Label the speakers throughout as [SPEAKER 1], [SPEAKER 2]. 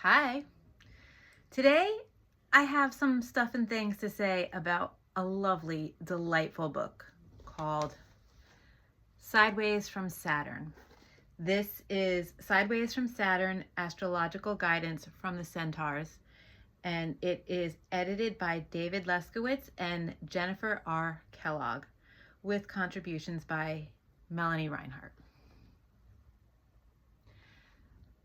[SPEAKER 1] Hi. Today I have some stuff and things to say about a lovely, delightful book called Sideways from Saturn. This is Sideways from Saturn, Astrological Guidance from the Centaurs, and it is edited by David Leskowitz and Jennifer R. Kellogg, with contributions by Melanie Reinhardt.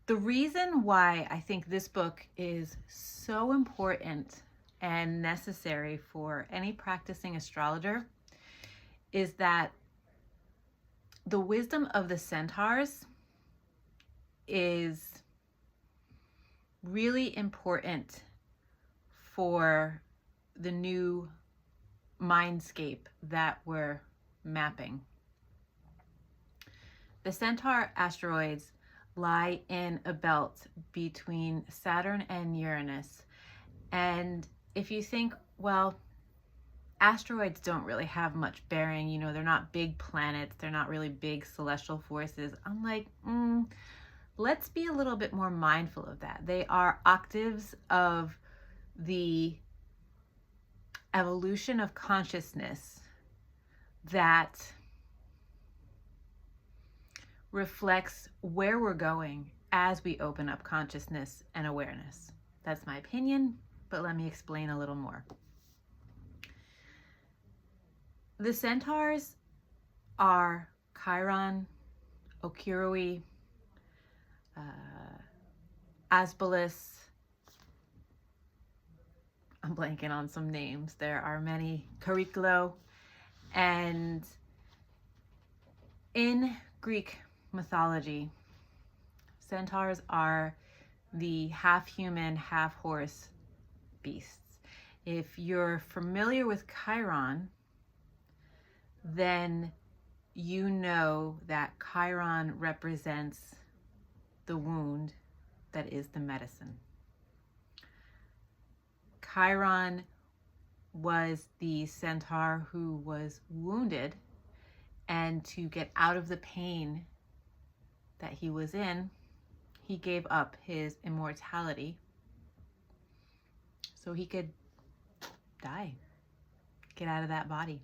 [SPEAKER 1] The reason why I think this book is so important and necessary for any practicing astrologer is that the wisdom of the centaurs is really important for the new mindscape that we're mapping. The Centaur asteroids lie in a belt between Saturn and Uranus. And if you think, well, asteroids don't really have much bearing, they're not big planets, they're not really big celestial forces. I'm like, let's be a little bit more mindful of that. They are octaves of the evolution of consciousness that reflects where we're going as we open up consciousness and awareness. That's my opinion, but let me explain a little more. The centaurs are Chiron, Okiroi, Asbolus. I'm blanking on some names. There are many. Chariklo. And in Greek mythology, centaurs are the half-human, half-horse beasts. If you're familiar with Chiron, then you know that Chiron represents the wound that is the medicine. Chiron was the centaur who was wounded, and to get out of the pain that he was in, he gave up his immortality so he could die, get out of that body.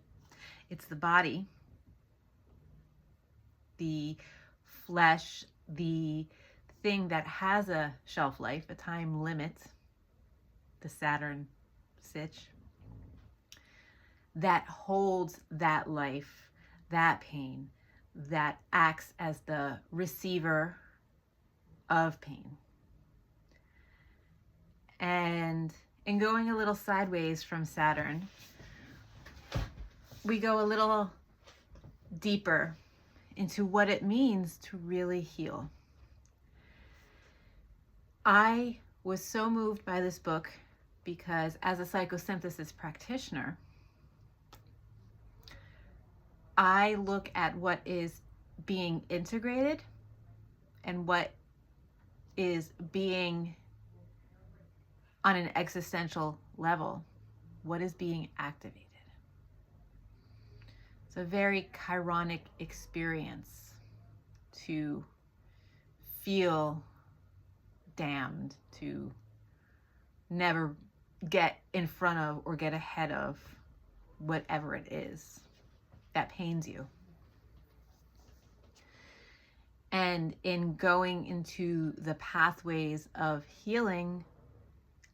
[SPEAKER 1] It's the body, the flesh, the thing that has a shelf life, a time limit, the Saturn sitch, that holds that life, that pain, that acts as the receiver of pain. And in going a little sideways from Saturn, we go a little deeper into what it means to really heal. I was so moved by this book because as a psychosynthesis practitioner, I look at what is being integrated and what is being on an existential level, what is being activated. It's a very chironic experience to feel damned, to never get in front of or get ahead of whatever it is that pains you. And in going into the pathways of healing,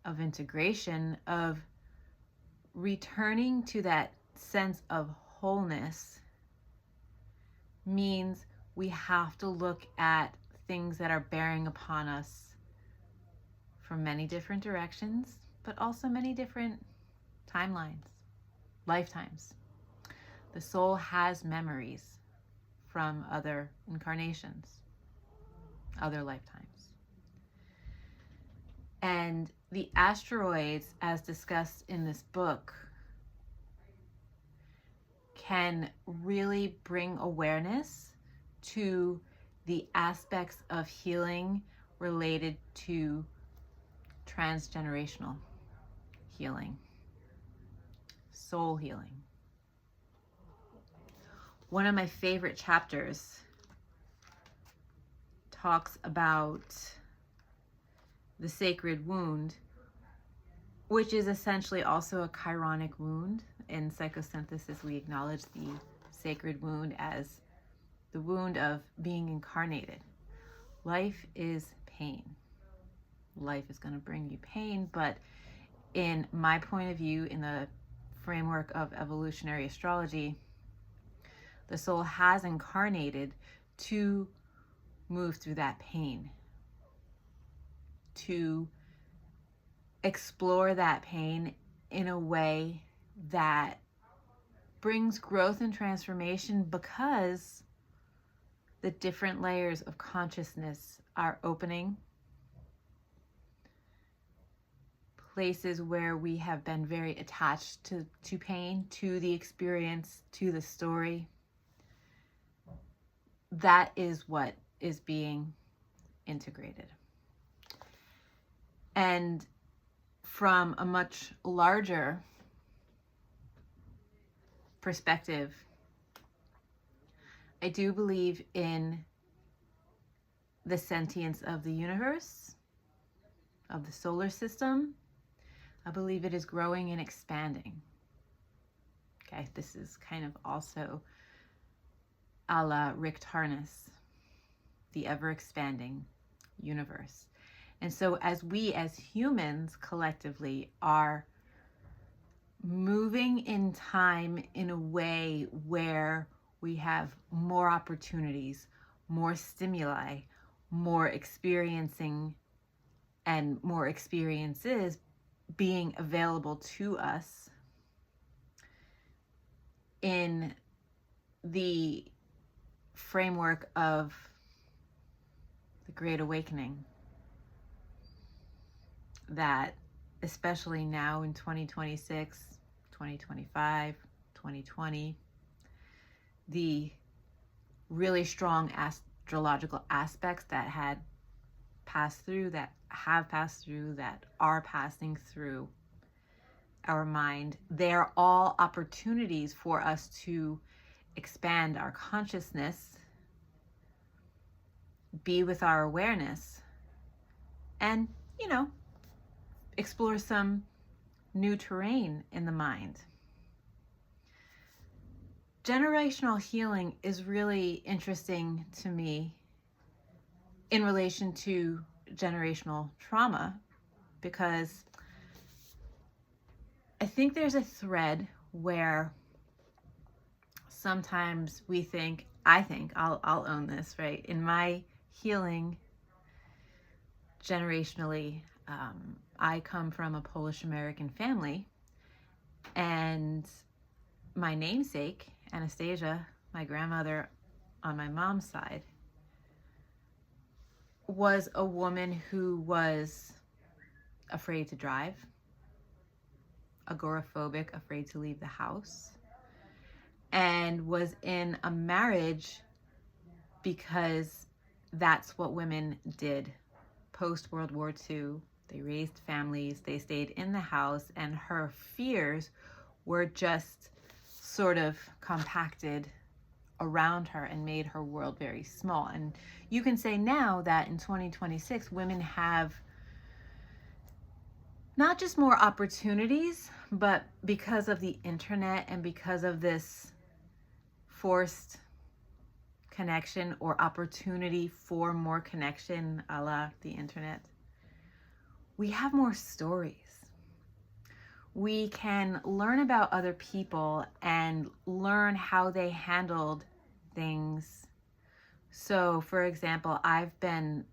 [SPEAKER 1] of integration, of returning to that sense of wholeness, means we have to look at things that are bearing upon us from many different directions, but also many different timelines, lifetimes. The soul has memories from other incarnations, other lifetimes. And the asteroids, as discussed in this book, can really bring awareness to the aspects of healing related to transgenerational healing, soul healing. One of my favorite chapters talks about the sacred wound, which is essentially also a chironic wound. In psychosynthesis, we acknowledge the sacred wound as the wound of being incarnated. Life is pain. Life is going to bring you pain, but in my point of view, in the framework of evolutionary astrology, the soul has incarnated to move through that pain, to explore that pain in a way that brings growth and transformation, because the different layers of consciousness are opening. Places where we have been very attached to pain, to the experience, to the story. That is what is being integrated. And from a much larger perspective, I do believe in the sentience of the universe, of the solar system. I believe it is growing and expanding. Okay, this is kind of also a la Rick Tarnas, the ever-expanding universe. And so as we as humans collectively are moving in time in a way where we have more opportunities, more stimuli, more experiencing, and more experiences being available to us in the framework of the Great Awakening, that especially now in 2026, 2025, 2020, the really strong astrological aspects that had passed through, that have passed through, that are passing through our mind, they're all opportunities for us to expand our consciousness, be with our awareness, and, explore some new terrain in the mind. Generational healing is really interesting to me in relation to generational trauma, because I think there's a thread where sometimes we think, I'll own this, right? In my healing generationally, I come from a Polish American family, and my namesake, Anastasia, my grandmother on my mom's side, was a woman who was afraid to drive, agoraphobic, afraid to leave the house, and was in a marriage because that's what women did post World War II. They raised families, they stayed in the house, and her fears were just sort of compacted around her and made her world very small. And you can say now that in 2026, women have not just more opportunities, but because of the internet and because of this forced connection or opportunity for more connection, a la the internet, we have more stories. We can learn about other people and learn how they handled things. So, for example, I've been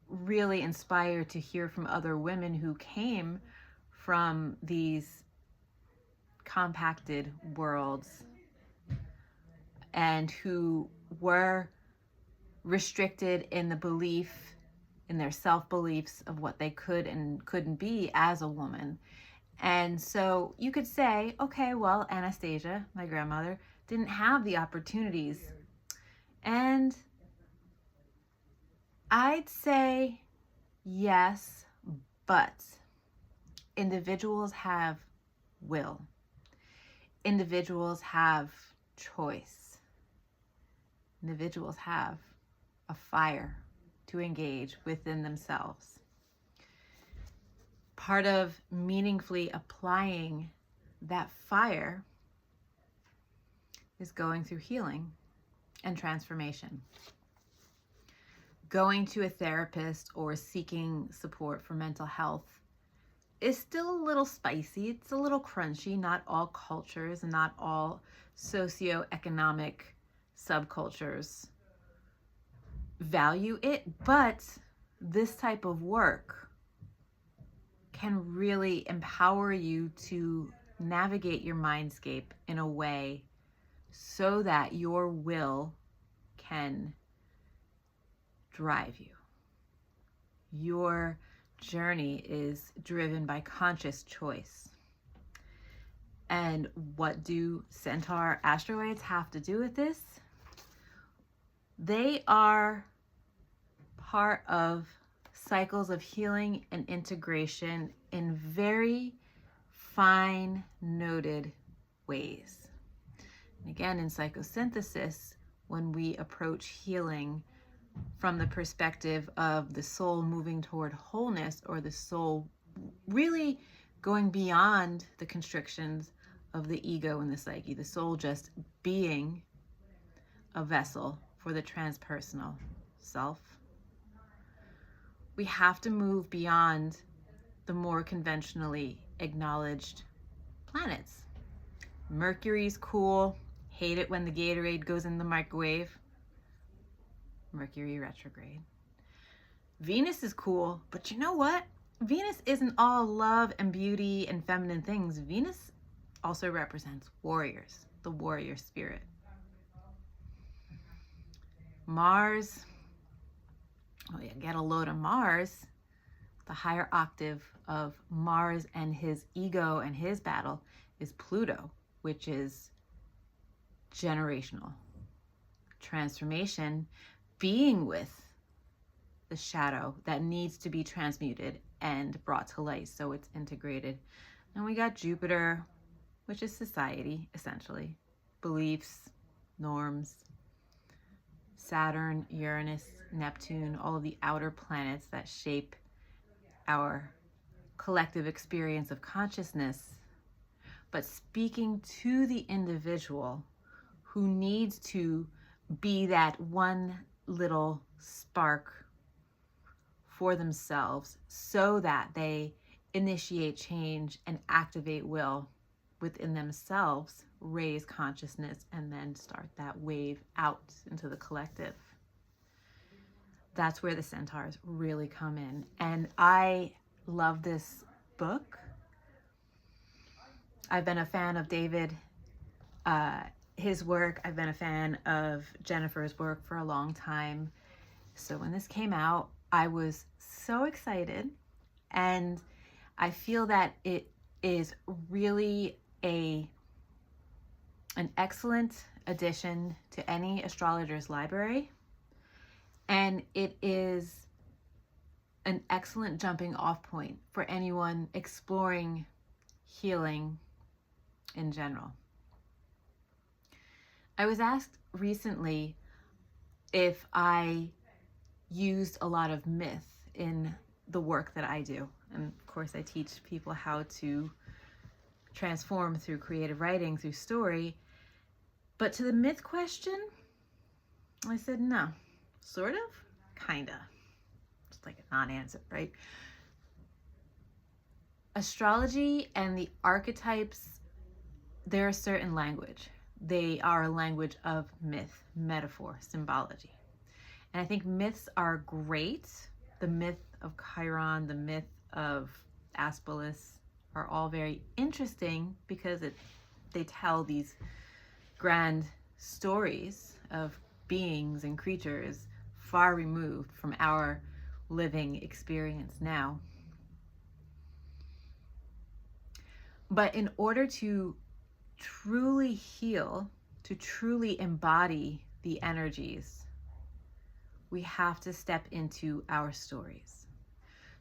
[SPEAKER 1] really inspired to hear from other women who came from these compacted worlds and who were restricted in the belief, in their self-beliefs of what they could and couldn't be as a woman. And so you could say, okay, well, Anastasia, my grandmother, didn't have the opportunities. And I'd say yes, but individuals have will. Individuals have choice. Individuals have a fire to engage within themselves. Part of meaningfully applying that fire is going through healing and transformation. Going to a therapist or seeking support for mental health is still a little spicy. It's a little crunchy. Not all cultures and not all socioeconomic subcultures value it, but this type of work can really empower you to navigate your mindscape in a way so that your will can drive you. Your journey is driven by conscious choice. And what do Centaur asteroids have to do with this? They are part of cycles of healing and integration in very fine noted ways. And again, in psychosynthesis, when we approach healing from the perspective of the soul moving toward wholeness, or the soul really going beyond the constrictions of the ego and the psyche, the soul just being a vessel for the transpersonal self, we have to move beyond the more conventionally acknowledged planets. Mercury's cool. Hate it when the Gatorade goes in the microwave. Mercury retrograde. Venus is cool, but you know what? Venus isn't all love and beauty and feminine things. Venus also represents warriors, the warrior spirit. Mars, oh yeah, get a load of Mars. The higher octave of Mars and his ego and his battle is Pluto, which is generational transformation, being with the shadow that needs to be transmuted and brought to light so it's integrated. And we got Jupiter, which is society, essentially, beliefs, norms. Saturn, Uranus, Neptune, all of the outer planets that shape our collective experience of consciousness. But speaking to the individual who needs to be that one little spark for themselves so that they initiate change and activate will within themselves, raise consciousness, and then start that wave out into the collective. That's where the Centaurs really come in. And I love this book. I've been a fan of David, his work. I've been a fan of Jennifer's work for a long time. So when this came out, I was so excited. And I feel that it is really an excellent addition to any astrologer's library. And it is an excellent jumping off point for anyone exploring healing in general. I was asked recently if I used a lot of myth in the work that I do. And of course, I teach people how to transform through creative writing, through story. But to the myth question, I said no. Sort of, kinda. It's like a non-answer, right? Astrology and the archetypes, they're a certain language. They are a language of myth, metaphor, symbology. And I think myths are great. The myth of Chiron, the myth of Aspolis are all very interesting because they tell these grand stories of beings and creatures far removed from our living experience now. But in order to truly heal, to truly embody the energies, we have to step into our stories.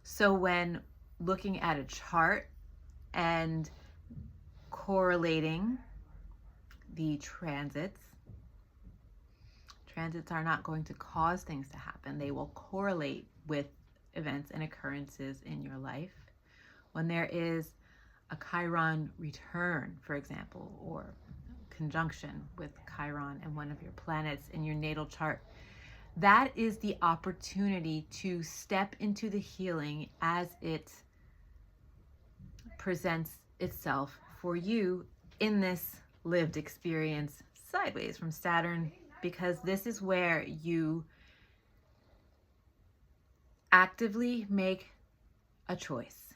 [SPEAKER 1] So when looking at a chart and correlating the transits, Transits are not going to cause things to happen. They will correlate with events and occurrences in your life. When there is a Chiron return, for example, or conjunction with Chiron and one of your planets in your natal chart, that is the opportunity to step into the healing as it presents itself for you in this lived experience sideways from Saturn, because this is where you actively make a choice,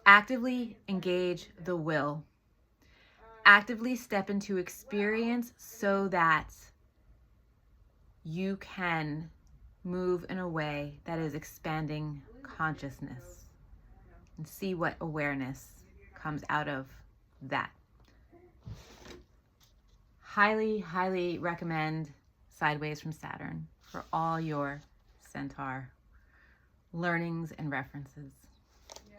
[SPEAKER 1] actively engage the will, actively step into experience so that you can move in a way that is expanding consciousness and see what awareness comes out of that. Highly, highly recommend Sideways from Saturn for all your Centaur learnings and references. Yeah.